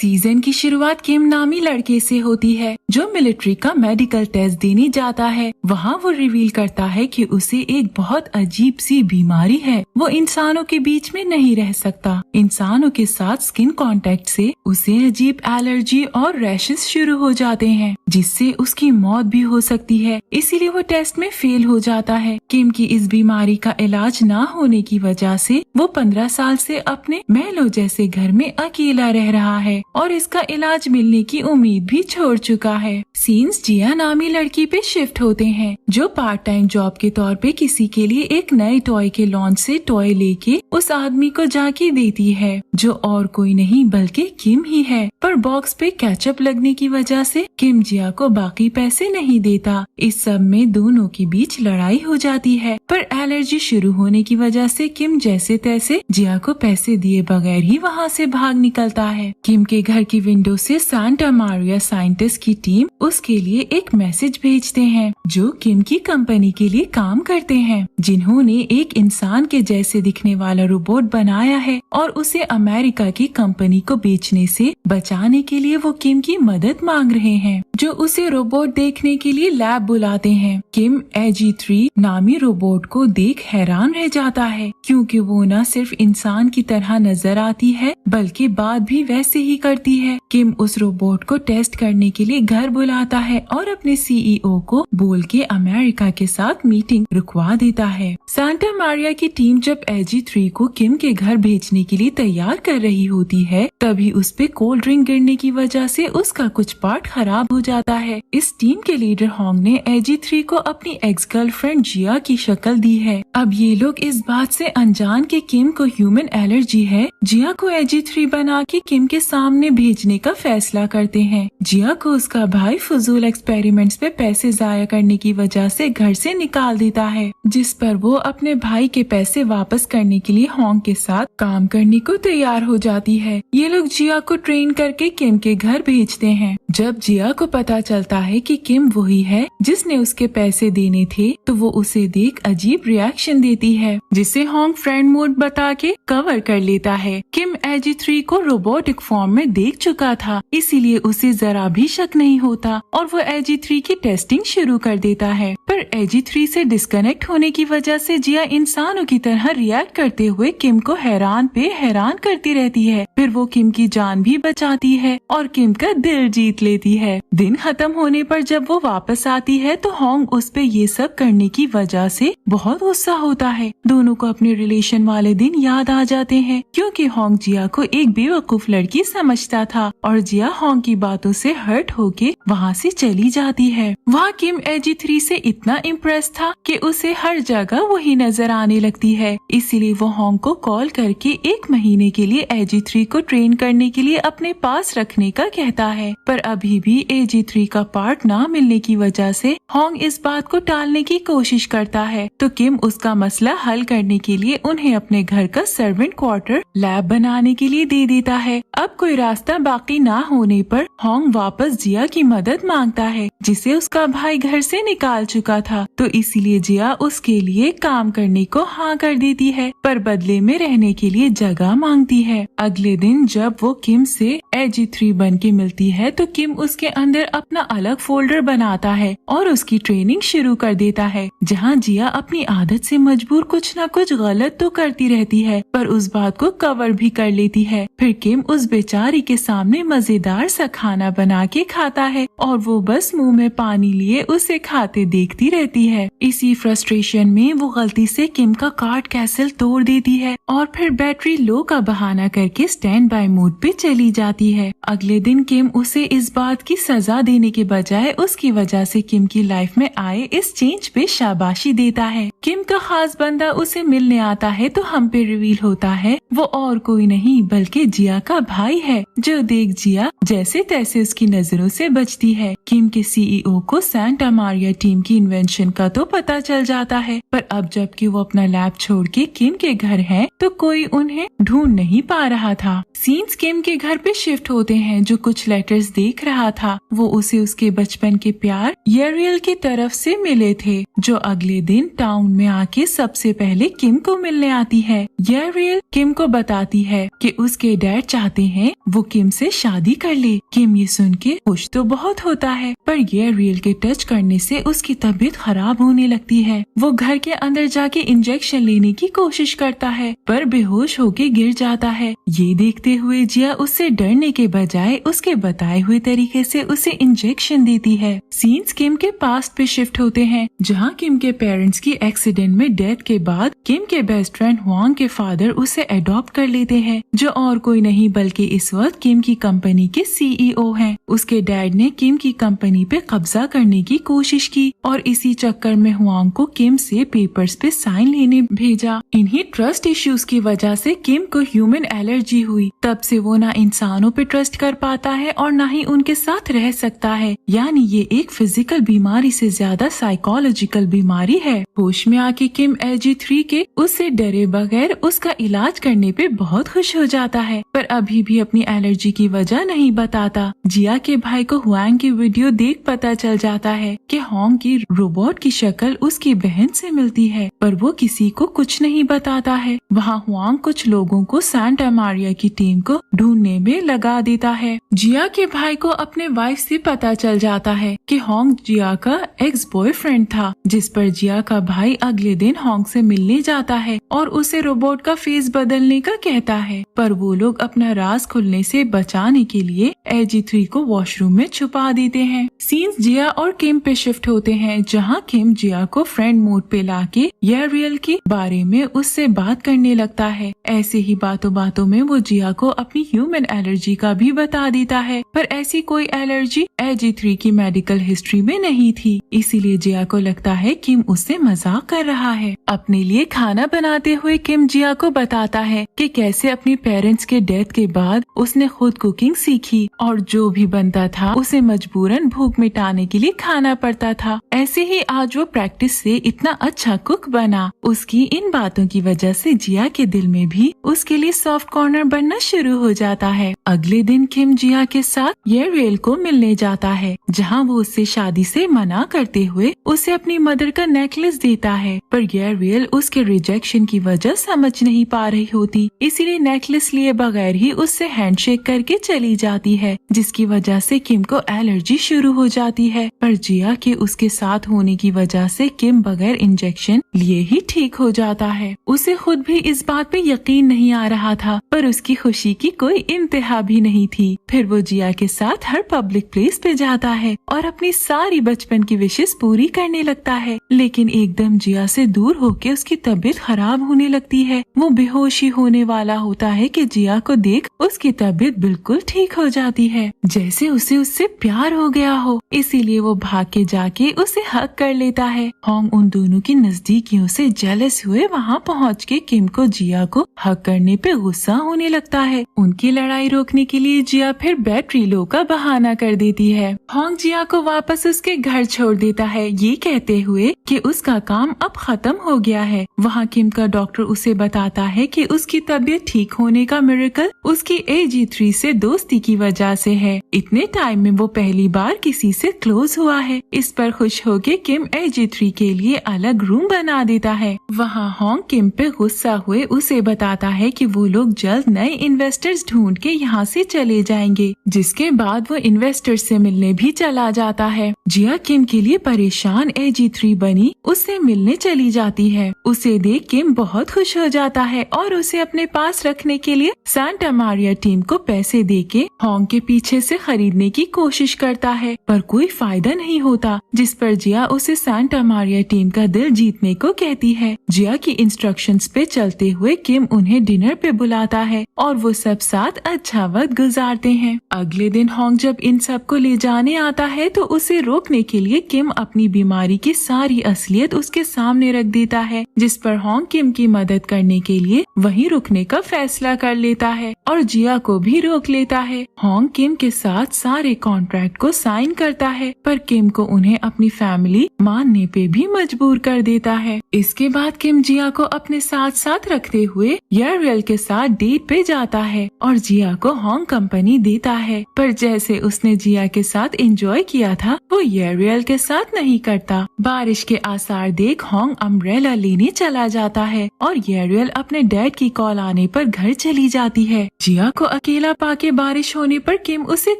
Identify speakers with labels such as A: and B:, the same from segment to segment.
A: Season की शुरुआत किम नामी लड़के से होती है जो मिलिट्री का मेडिकल टेस्ट देने जाता है। वहाँ वो रिवील करता है कि उसे एक बहुत अजीब सी बीमारी है। वो इंसानों के बीच में नहीं रह सकता। इंसानों के साथ स्किन कांटेक्ट से उसे अजीब एलर्जी और रैशेस शुरू हो जाते हैं, जिससे उसकी मौत भी हो सकती है। इसीलिए वो टेस्ट में फेल हो जाता है। किम की इस बीमारी का इलाज न होने की वजह से वो 15 साल से अपने महलों जैसे घर में अकेला रह रहा है और इसका इलाज मिलने की उम्मीद भी छोड़ चुका है। सीन्स जिया नामी लड़की पे शिफ्ट होते हैं जो पार्ट टाइम जॉब के तौर पे किसी के लिए एक नए टॉय के लॉन्च से टॉय लेके उस आदमी को जाके देती है, जो और कोई नहीं बल्कि किम ही है। पर बॉक्स पे कैचअप लगने की वजह से किम जिया को बाकी पैसे नहीं देता। इस सब में दोनों के बीच लड़ाई हो जाती है, पर एलर्जी शुरू होने की वजह से किम जैसे तैसे जिया को पैसे दिए बगैर ही वहाँ से भाग निकलता है। किम के घर की विंडो से सांता मारिया साइंटिस्ट की टीम उसके लिए एक मैसेज भेजते हैं जो किम की कंपनी के लिए काम करते हैं, जिन्होंने एक इंसान के जैसे दिखने वाला रोबोट बनाया है और उसे अमेरिका की कंपनी को बेचने से बचाने के लिए वो किम की मदद मांग रहे हैं, जो उसे रोबोट देखने के लिए लैब बुलाते हैं। किम AG3 नामी रोबोट को देख हैरान रह जाता है, क्योंकि वो न सिर्फ इंसान की तरह नजर आती है बल्कि बात भी वैसे ही करती है। किम उस रोबोट को टेस्ट करने के लिए घर बुलाता है और अपने CEO को बोल के अमेरिका के साथ मीटिंग रुकवा देता है। सांता मारिया की टीम जब AG3 को किम के घर भेजने के लिए तैयार कर रही होती है, तभी उस पे कोल्ड ड्रिंक गिरने की वजह से उसका कुछ पार्ट खराब हो जाता है। इस टीम के लीडर होंग ने AG3 को अपनी एक्स गर्लफ्रेंड जिया की शक्ल दी है। अब ये लोग इस बात से अनजान के किम को ह्यूमन एलर्जी है, जिया को AG3 बना के किम के सामने भेजने का फैसला करते हैं। जिया को उसका भाई फजूल एक्सपेरिमेंट्स पे पैसे जाया करने की वजह से घर से निकाल देता है, जिस पर वो अपने भाई के पैसे वापस करने के लिए होंग के साथ काम करने को तैयार हो जाती है। ये लोग जिया को ट्रेन करके किम के घर भेजते हैं। जब जिया को पता चलता है कि किम वही है जिसने उसके पैसे देने थे, तो वो उसे देख अजीब रिएक्शन देती है, जिसे होंग फ्रेंड मोड बता के कवर कर लेता है। किम AG3 को रोबोटिक फॉर्म में देख चुका था, इसीलिए उसे जरा भी शक नहीं होता और वो AG3 की टेस्टिंग शुरू कर देता है। पर AG3 से डिस्कनेक्ट होने की वजह से जिया इंसानों की तरह रिएक्ट करते हुए किम को हैरान पे हैरान करती रहती है। फिर वो किम की जान भी बचाती है और किम का दिल जीत लेती है। दिन खत्म होने पर जब वो वापस आती है तो होंग उस पे ये सब करने की वजह से बहुत गुस्सा होता है। दोनों को अपने रिलेशन वाले दिन याद आ जाते हैं, क्योंकि होंग जिया को एक बेवकूफ लड़की समझता था और जिया होंग की बातों से हर्ट होके वहाँ से चली जाती है। वहाँ किम AG3 से इतना इम्प्रेस था कि उसे हर जगह वही नजर आने लगती है। इसीलिए वो होंग को कॉल करके 1 महीने के लिए AG3 को ट्रेन करने के लिए अपने पास रखने का कहता है। पर अभी भी AG3 का पार्ट ना मिलने की वजह से होंग इस बात को टालने की कोशिश करता है, तो किम उसका मसला हल करने के लिए उन्हें अपने घर का सर्वेंट क्वार्टर लैब बनाने के लिए दे देता है। अब कोई रास्ता बाकी ना होने पर होंग वापस जिया की मदद मांगता है, जिसे उसका भाई घर से निकाल चुका था, तो इसीलिए जिया उसके लिए काम करने को हाँ कर देती है, पर बदले में रहने के लिए जगह मांगती है। अगले दिन जब वो किम से AG3 बन के मिलती है तो किम उसके अंदर अपना अलग फोल्डर बनाता है और उसकी ट्रेनिंग शुरू कर देता है, जहाँ जिया अपनी आदत से मजबूर कुछ न कुछ गलत तो करती रहती है, पर उस बात को कवर भी कर लेती है। फिर किम उस बेचारी के सामने मजेदार सा खाना बना के खाता है और वो बस मुंह में पानी लिए उसे खाते देखती रहती है। इसी फ्रस्ट्रेशन में वो गलती से किम का कार्ड कैसल तोड़ देती है और फिर बैटरी लो का बहाना करके स्टैंड बाय मोड पे चली जाती है। अगले दिन किम उसे इस बात की सजा देने के बजाय उसकी वजह से किम की लाइफ में आए इस चेंज पे शाबाशी देता है। किम का खास बंदा उसे मिलने आता है तो हम पे रिवील होता है वो और कोई नहीं बल्कि जिया का भाई है, जो देख जिया जैसे तैसे उसकी नजरों से बच बचती है। किम के सीईओ को सांता मारिया टीम की इन्वेंशन का तो पता चल जाता है, पर अब जबकि वो अपना लैब छोड़ के किम के घर है तो कोई उन्हें ढूंढ नहीं पा रहा था। सीन्स किम के घर पे शिफ्ट होते हैं, जो कुछ लेटर्स देख रहा था वो उसे उसके बचपन के प्यार येरियल की तरफ से मिले थे, जो अगले दिन टाउन में आके सबसे पहले किम को मिलने आती है। येरियल किम को बताती है कि उसके डैड चाहते हैं वो किम से शादी कर ले। किम ये सुन के खुश तो बहुत होता है, पर येरियल के टच करने से उसकी तबीयत खराब होने लगती है। वो घर के अंदर जाके इंजेक्शन लेने की कोशिश करता है, पर बेहोश होके गिर जाता है। ये देखते हुए जिया उससे डरने के बजाय उसके बताए हुए तरीके से उसे इंजेक्शन देती है। सीन्स किम के पास्ट पे शिफ्ट होते हैं, जहाँ किम के पेरेंट्स की एक्सीडेंट में डेथ के बाद किम के बेस्ट फ्रेंड हुआंग के फादर उसे अडॉप्ट कर लेते हैं, जो और कोई नहीं बल्कि इस वक्त किम की कंपनी के सीईओ हैं। उसके डैड ने किम की कंपनी पे कब्जा करने की कोशिश की और इसी चक्कर में हुआंग को किम से पेपर्स पे साइन लेने भेजा। इन्हीं ट्रस्ट इश्यूज की वजह से किम को ह्यूमन एलर्जी हुई। तब से वो ना इंसानों पे ट्रस्ट कर पाता है और ना ही उनके साथ रह सकता है। यानी ये एक फिजिकल बीमारी से ज्यादा साइकोलॉजिकल बीमारी है। होश में आके किम LG3 के उससे डरे बगैर उसका इलाज करने पे बहुत खुश हो जाता है, पर अभी भी अपनी एलर्जी की वजह नहीं बताता। जिया के भाई को हुआंग की वीडियो देख पता चल जाता है कि होंग की रोबोट की शक्ल उसकी बहन से मिलती है, पर वो किसी को कुछ नहीं बताता है। वहाँ हुआंग कुछ लोगों को सांता मारिया की टीम को ढूंढने में लगा देता है। जिया के भाई को अपने वाइफ से पता चल जाता है कि होंग जिया का एक्स बॉयफ्रेंड था, जिस पर जिया का भाई अगले दिन होंग से मिलने जाता है और उसे रोबोट का फेस बदलने का कहता है, पर वो लोग अपना राज खुलने से बचाने के लिए LG3 को वॉशरूम में छुपा देते हैं। सीन्स जिया और किम पे शिफ्ट होते हैं, जहाँ किम जिया को फ्रेंड मोड पे लाके येरियल के बारे में उससे बात करने लगता है। ऐसे ही बातों बातों में वो जिया को अपनी ह्यूमन एलर्जी का भी बता देता है, पर ऐसी कोई एलर्जी LG3 की मेडिकल हिस्ट्री में नहीं थी, इसीलिए जिया को लगता है किम उससे मजाक कर रहा है। अपने लिए खाना बनाते हुए किम जिया को बताता है कि कैसे अपनी पेरेंट्स के डेथ के बाद उसने खुद कुकिंग सीखी और जो भी बनता था उसे मजबूरन भूख मिटाने के लिए खाना पड़ता था। ऐसे ही आज वो प्रैक्टिस से इतना अच्छा कुक बना। उसकी इन बातों की वजह से जिया के दिल में भी उसके लिए सॉफ्ट कॉर्नर बनना शुरू हो जाता है। अगले दिन किम जिया के साथ येरियल को मिलने जाता है, जहाँ वो उससे शादी से मना करते हुए उसे अपनी मदर का नेकलेस देता है, पर येरियल उसके रिजेक्शन की वजह समझ नहीं पा रही होती, इसीलिए नेकलेस लिए बगैर ही उससे हैंडशेक करके चली जाती है, जिसकी वजह से किम को एलर्जी शुरू हो जाती है। पर जिया के उसके साथ होने की वजह से किम बगैर इंजेक्शन लिए ही ठीक हो जाता है। उसे खुद भी इस बात पे यकीन नहीं आ रहा था, पर उसकी खुशी की कोई इंतहा भी नहीं थी। फिर वो जिया के साथ हर पब्लिक प्लेस पे जाता है और अपनी सारी बचपन की विशेष पूरी करने लगता है, लेकिन एकदम जिया से दूर होके उसकी तबीयत खराब होने लगती है। वो बेहोशी होने वाला होता है कि जिया को देख उसकी तबीयत बिल्कुल ठीक हो जाती है, जैसे उसे उससे प्यार हो गया हो। इसीलिए वो भाग के जाके उसे हक कर लेता है। होंग उन दोनों की नजदीकियों से जेलस हुए वहाँ पहुँच के किम को जिया को हक करने पे गुस्सा होने लगता है। उनकी लड़ाई रोकने के लिए जिया फिर बैटरी लो का बहाना कर देती है। होंग जिया को वापस उसके घर छोड़ देता है, ये कहते हुए कि उसका काम अब खत्म हो गया है। वहाँ किम का डॉक्टर उसे बताता है कि उसकी तबीयत ठीक होने का मिरेकल उसकी LG3 से दोस्ती की वजह से है। इतने टाइम में वो पहली बार किसी से क्लोज हुआ है। इस पर खुश होके किम LG3 के लिए अलग रूम बना देता है। वहाँ होंग किम पे गुस्सा हुए उसे बताता है कि वो लोग जल्द नए इन्वेस्टर्स ढूंढ के यहाँ से चले जाएंगे, जिसके बाद वो इन्वेस्टर्स से मिलने भी चला जाता है। जिया किम के लिए परेशान LG3 बनी उससे मिलने चली जाती है। उसे देख किम बहुत खुश हो जाता है और उसे अपने पास रखने के लिए सांता मारिया टीम को पैसे देके होंग के पीछे से खरीदने की कोशिश करता है, पर कोई फायदा नहीं होता, जिस पर जिया उसे सांता मारिया टीम का दिल जीतने को कहती है। जिया की इन इंस्ट्रक्शंस पे चलते हुए किम उन्हें डिनर पे बुलाता है और वो सब साथ अच्छा वक्त गुजारते हैं। अगले दिन होंग जब इन सबको ले जाने आता है तो उसे रोकने के लिए किम अपनी बीमारी की सारी असलियत उसके सामने रख देता है, जिस पर होंग किम की मदद करने के लिए वहीं रुकने का फैसला कर लेता है और जिया को भी रोक लेता है। होंग किम के साथ सारे कॉन्ट्रैक्ट को साइन करता है, पर किम को उन्हें अपनी फैमिली मानने पे भी मजबूर कर देता है। इसके बाद किम जिया को अपने साथ साथ रखते हुए येरियल के साथ डेट पे जाता है और जिया को होंग कंपनी देता है, पर जैसे उसने जिया के साथ एंजॉय किया था वो येरियल के साथ नहीं करता। बारिश के आसार देख होंग अम्ब्रेला लेने चला जाता है और येरियल अपने डैड की कॉल आने पर घर चली जाती है। जिया को अकेला पाके बारिश होने पर किम उसे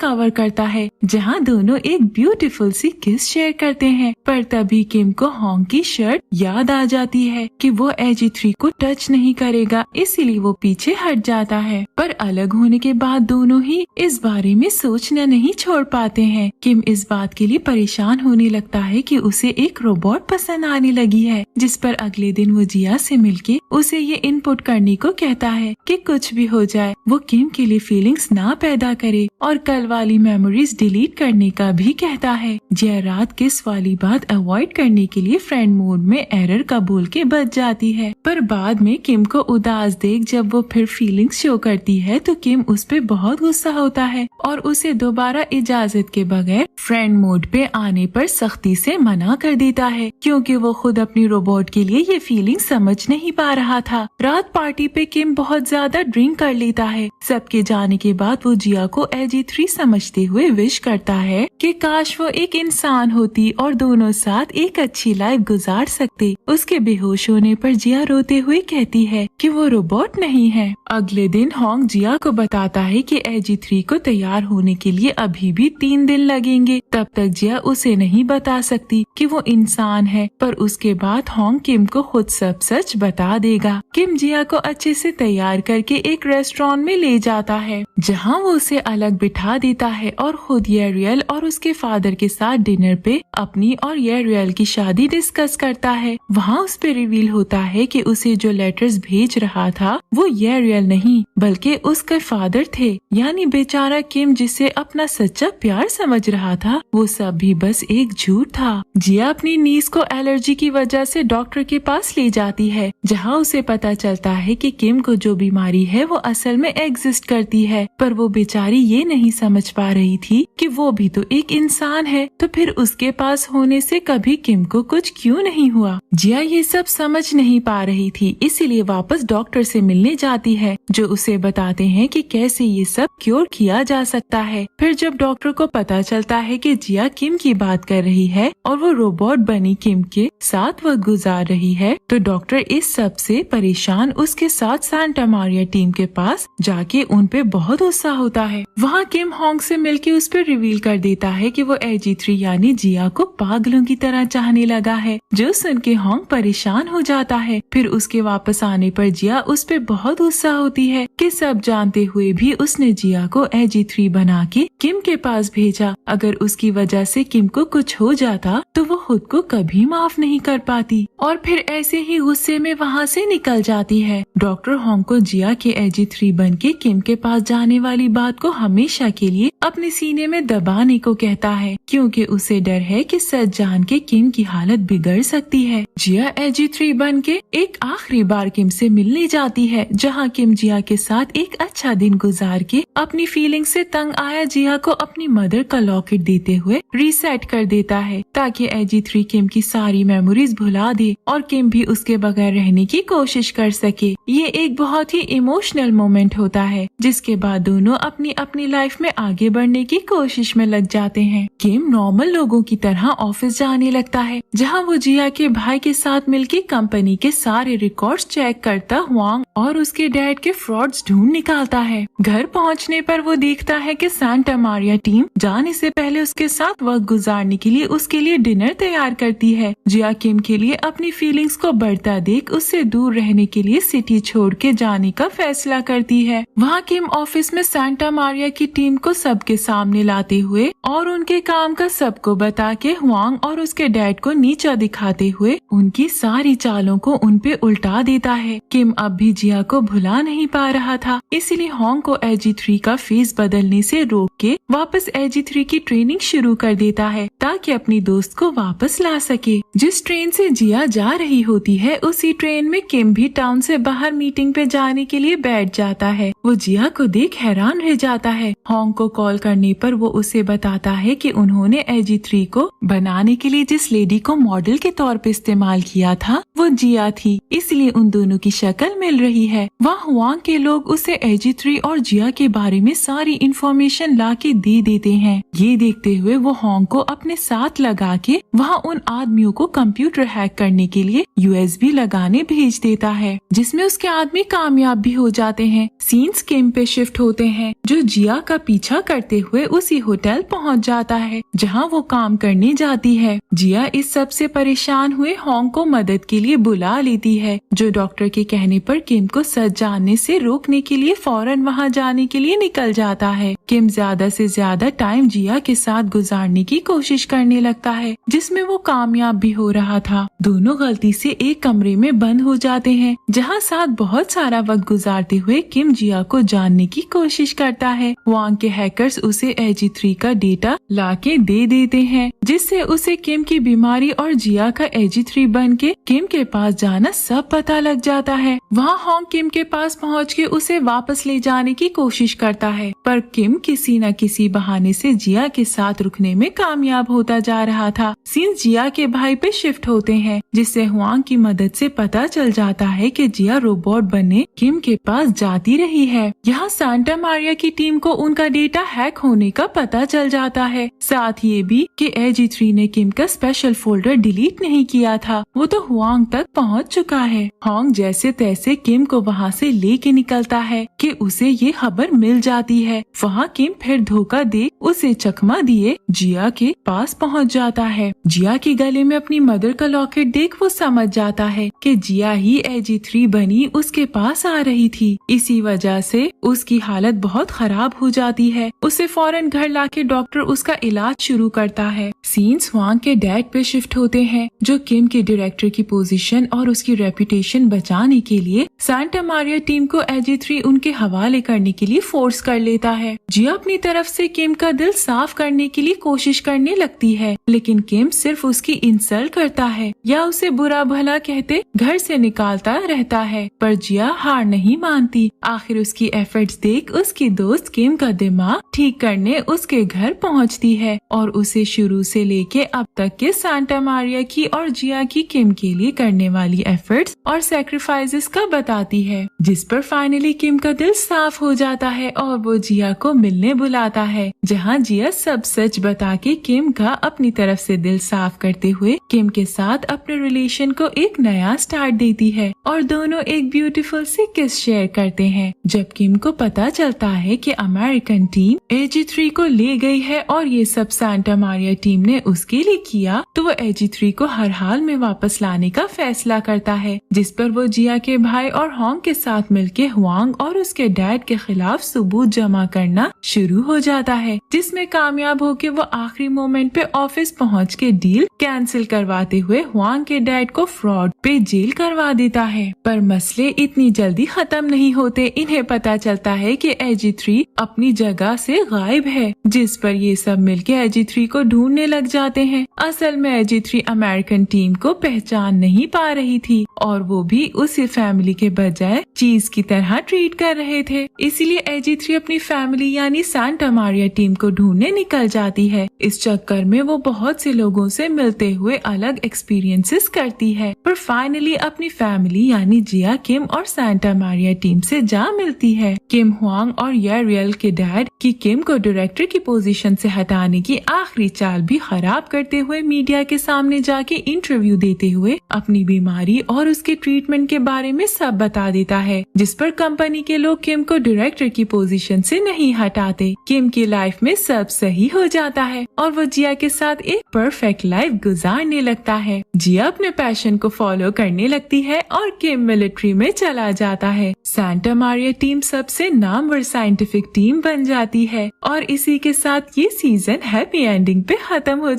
A: कवर करता है, जहाँ दोनों एक ब्यूटीफुल सी किस शेयर करते हैं। पर तभी किम को होंग की शर्ट याद आ जाती है कि वो AG3 को टच नहीं करेगा, इसीलिए वो पीछे हट जाता है। पर अलग होने के बाद दोनों ही इस बारे में सोचना नहीं छोड़ पाते हैं। किम इस बात के लिए परेशान होने लगता है कि उसे एक रोबोट पसंद आने लगी है, जिस पर अगले दिन वो जिया से मिलके उसे ये इनपुट करने को कहता है कि कुछ भी हो जाए वो किम के लिए फीलिंग्स ना पैदा करे और कल वाली मेमोरीज डिलीट करने का भी कहता है। जिया रात किस वाली बात अवॉइड करने के लिए फ्रेंड मोड में एरर का बोल के बच जाती है, पर बाद में किम को उदास देख जब वो फिर फीलिंग्स शो करती है तो किम उस पे बहुत गुस्सा होता है और उसे दोबारा इजाजत के बगैर फ्रेंड मोड पे आने पर सख्ती से मना कर देता है, क्योंकि वो खुद अपनी रोबोट के लिए ये फीलिंग समझ नहीं पा रहा था। रात पार्टी पे किम बहुत ज्यादा ड्रिंक कर लेता है। सबके जाने के बाद वो जिया को AG3 समझते हुए विश करता है कि काश वो एक इंसान होती और दोनों साथ एक अच्छी लाइफ गुजार सकते। उसके बेहोश होने पर जिया रोते हुए कहती है कि वो रोबोट नहीं है। अगले दिन होंग जिया को बताता है कि AG3 को तैयार होने के लिए अभी भी 3 दिन लगेंगे। तब तक जिया उसे नहीं बता सकती कि वो इंसान है, पर उसके बाद होंग किम को खुद सब सच बता देगा। किम जिया को अच्छे से तैयार करके एक रेस्टोरेंट में ले जाता है, जहां वो उसे अलग बिठा देता है और खुद येरियल और उसके फादर के साथ डिनर पे अपनी और येरियल की शादी डिस्कस करता है। वहाँ उस पे रिवील होता है कि उसे जो लेटर्स भेज रहा था वो येरियल नहीं बल्कि उसके फादर थे, यानी बेचारा किम जिसे अपना सच्चा प्यार समझ रहा था वो सब भी बस एक झूठ था। जिया अपनी नीज को एलर्जी की वजह से डॉक्टर के पास ले जाती है, जहाँ उसे पता चलता है कि किम को जो बीमारी है वो असल में एग्जिस्ट करती है, पर वो बेचारी ये नहीं समझ पा रही थी कि वो भी तो एक इंसान है, तो फिर उसके पास होने से कभी किम को कुछ क्यों नहीं हुआ। जिया ये सब समझ नहीं पा रही थी, इसीलिए वापस डॉक्टर से मिलने जाती है, जो उसे बताते हैं कि कैसे ये सब क्योर किया जा सकता है। फिर जब डॉक्टर को पता चलता है कि जिया किम की बात कर रही है और वो रोबोट बनी किम के साथ वक्त गुजार रही है, तो डॉक्टर इस सब से परेशान उसके साथ सांता मारिया टीम के पास जाके उन पे बहुत गुस्सा होता है। वहाँ किम होंग से मिलके उस पर रिवील कर देता है कि वो AG3 यानी जिया को पागलों की तरह चाहने लगा है, जो सुन के होंग परेशान हो जाता है। फिर उसके वापस आने पर जिया उस पे बहुत गुस्सा होती है कि सब जानते हुए भी उसने जिया को AG3 बना के किम के पास भेजा। अगर उसकी वजह से किम को कुछ हो जाता तो वो खुद को कभी माफ नहीं कर पाती और फिर ऐसे ही गुस्से में वहाँ से निकल जाती है। डॉक्टर होंग को जिया के AG3 बन के किम के पास जाने वाली बात को हमेशा के लिए अपने सीने में दबाने को कहता है, क्योंकि उसे डर है कि सच जान के किम की हालत बिगड़ सकती है। जिया AG3 बन के एक आखिरी बार किम से मिलने जाती है, जहाँ किम जिया के साथ एक अच्छा दिन गुजार के अपनी फीलिंग से तंग आया जिया को अपनी मदर का लॉकेट देते हुए रीसेट कर देता है, ताकि AG3 किम की सारी मेमोरीज भुला दे और किम भी उसके बगैर रहने की कोशिश कर सके। ये एक बहुत ही इमोशनल मोमेंट होता है, जिसके बाद दोनों अपनी अपनी लाइफ में आगे बढ़ने की कोशिश में लग जाते हैं। किम नॉर्मल लोगों की तरह ऑफिस जाने लगता है, जहाँ वो जिया के भाई के साथ मिलकर कंपनी के सारे रिकॉर्ड्स चेक करता हुआंग और उसके डैड के फ्रॉड्स ढूंढ निकालता है। घर पहुँचने पर वो देखता है कि सांता मारिया टीम जाने से पहले उसके साथ बहुत वक्त गुजारने के लिए उसके लिए डिनर तैयार करती है। जिया किम के लिए अपनी फीलिंग्स को बढ़ता देख उससे दूर रहने के लिए सिटी छोड़ के जाने का फैसला करती है। वहाँ किम ऑफिस में सांता मारिया की टीम को सबके सामने लाते हुए और उनके काम का सबको बता के हुआंग और उसके डैड को नीचा दिखाते हुए उनकी सारी चालों को उन पे उल्टा देता है। किम अब भी जिया को भुला नहीं पा रहा था, इसलिए होंग को AG3 का फेस बदलने से रोक के वापस AG3 की ट्रेनिंग शुरू कर देता है ताकि अपनी दोस्त को वापस ला सके। जिस ट्रेन से जिया जा रही होती है उसी ट्रेन में किम भी टाउन से बाहर मीटिंग पे जाने के लिए बैठ जाता है। वो जिया को देख हैरान रह जाता है। होंग को कॉल करने पर वो उसे बताता है कि उन्होंने AG3 को बनाने के लिए जिस लेडी को मॉडल के तौर पे इस्तेमाल किया था वो जिया थी, इसलिए उन दोनों की शक्ल मिल रही है। वहाँ हुआंग के लोग उसे AG3 और जिया के बारे में सारी इंफॉर्मेशन ला के दे देते हैं। ये देखते हुए वो होंग को अपने साथ लगा के वहाँ उन आदमियों को कंप्यूटर हैक करने के लिए USB लगाने भेज देता है, जिसमें उसके आदमी कामयाब भी हो जाते हैं। सीन्स किम पे शिफ्ट होते हैं जो जिया का पीछा करते हुए उसी होटल पहुँच जाता है जहाँ वो काम करने जाती है। जिया इस सब से परेशान हुए होंग को मदद के लिए बुला लेती है, जो डॉक्टर के कहने पर किम को सच जानने से रोकने के लिए फौरन वहाँ जाने के लिए निकल जाता है। किम ज्यादा से ज्यादा टाइम जिया के साथ गुजारने की कोशिश करने लगता है, जिसमें वो कामयाब भी हो रहा था। दोनों गलती से एक कमरे में बंद हो जाते हैं जहाँ साथ बहुत सारा वक्त गुजारते हुए किम जिया को जानने की कोशिश करता है। वांग के हैकर्स उसे AG3 का डेटा लाके दे देते हैं, जिससे उसे किम की बीमारी और जिया का AG3 बन के किम के पास जाना सब पता लग जाता है। वहाँ होंग किम के पास पहुँच के उसे वापस ले जाने की कोशिश करता है, पर किम किसी न किसी बहाने से जिया के साथ रुकने में कामयाब होता जा रहा था। सीन जिया के भाई पे शिफ्ट होते हैं, जिससे हुआंग की मदद से पता चल जाता है कि जिया रोबोट बनने किम के पास जाती रही है। यहाँ सांता मारिया की टीम को उनका डेटा हैक होने का पता चल जाता है। साथ ये भी कि AG3 ने किम का स्पेशल फोल्डर डिलीट नहीं किया था, वो तो हुआंग तक पहुँच चुका है। होंग जैसे तैसे किम को वहाँ से लेके निकलता है कि उसे ये खबर मिल जाती है। वहाँ किम फिर धोखा दे उसे चकमा दिए जिया के पास पहुँच जाता है। जिया के गले में अपनी मदर का लॉकेट देख वो समझ जाता है कि जिया ही AG3 बनी उसके पास आ रही थी। इसी वजह से उसकी हालत बहुत खराब हो जाती है। उसे फौरन घर लाके डॉक्टर उसका इलाज शुरू करता है। सीन्स वांग के डैड पे शिफ्ट होते हैं, जो किम के डायरेक्टर की पोजीशन और उसकी रेपुटेशन बचाने के लिए सांता मारिया टीम को AG3 उनके हवाले करने के लिए फोर्स कर लेता है। जिया अपनी तरफ से किम का दिल साफ करने के लिए कोशिश करने लगती है, लेकिन किम सिर्फ उसकी इंसल्ट करता है या उसे बुरा भला कहते घर से निकालता रहता है, पर जिया हार नहीं मानती। आखिर उसकी एफर्ट्स देख उसकी दोस्त किम का दिमाग ठीक करने उसके घर पहुंचती है और उसे शुरू से लेके अब तक के सांता मारिया की और जिया की किम के लिए करने वाली एफर्ट्स और सैक्रिफाइसेस का बताती है, जिस पर फाइनली किम का दिल साफ हो जाता है और वो जिया को मिलने बुलाता है, जहां जिया सब सच बता के किम का अपनी तरफ से दिल साफ करते हुए किम के साथ अपने रिलेशन को एक नया स्टार्ट देती है और दोनों एक ब्यूटीफुल सी किस शेयर करते हैं। जब किम को पता चलता है कि अमेरिकन टीम AG3 को ले गई है और ये सब सांता मारिया टीम ने उसके लिए किया, तो वो AG3 को हर हाल में वापस लाने का फैसला करता है, जिस पर वो जिया के भाई और होंग के साथ मिलके हुआंग और उसके डैड के खिलाफ सबूत जमा करना शुरू हो जाता है, जिसमें कामयाब होके वो आखिरी मोमेंट पे ऑफिस पहुंच के डील कैंसिल करवाते हुए हुआंग के डैड को फ्रॉड पे जेल करवा देता है। पर मसले इतनी जल्दी खत्म नहीं होते। इन्हें पता चलता है कि AG3 अपनी जगह से गायब है, जिस पर ये सब मिलके AG3 को ढूंढने लग जाते हैं। असल में AG3 अमेरिकन टीम को पहचान नहीं पा रही थी और वो भी उसी फैमिली के बजाय चीज की तरह ट्रीट कर रहे थे। इसीलिए AG3 अपनी फैमिली यानी सांता मारिया टीम को ढूंढने निकल जाती है। इस चक्कर में वो बहुत से लोगों से मिलते हुए अलग एक्सपीरियंसेस करती है, पर फाइनली अपनी फैमिली यानी जिया, किम और सांता मारिया टीम से जा मिलती है। किम हुआंग और यारियल के डैड की किम को डायरेक्टर की पोजीशन से हटाने की आखिरी चाल भी खराब करते हुए मीडिया के सामने जाके इंटरव्यू देते हुए अपनी बीमारी और उसके ट्रीटमेंट के बारे में सब बता देता है, जिस पर कंपनी के लोग किम को डायरेक्टर की पोजीशन से नहीं हटाते। किम की लाइफ में सब सही हो जाता है और वो जिया के साथ एक परफेक्ट लाइफ गुजारने लगता है। जिया अपने पैशन को फॉलो करने लगती है और किम मिलिट्री में चला जाता है। सांता मारिया टीम सबसे नामवर साइंटिफिक टीम बन जाती है और इसी के साथ ये सीजन हैप्पी एंडिंग पे खत्म हो जाता है।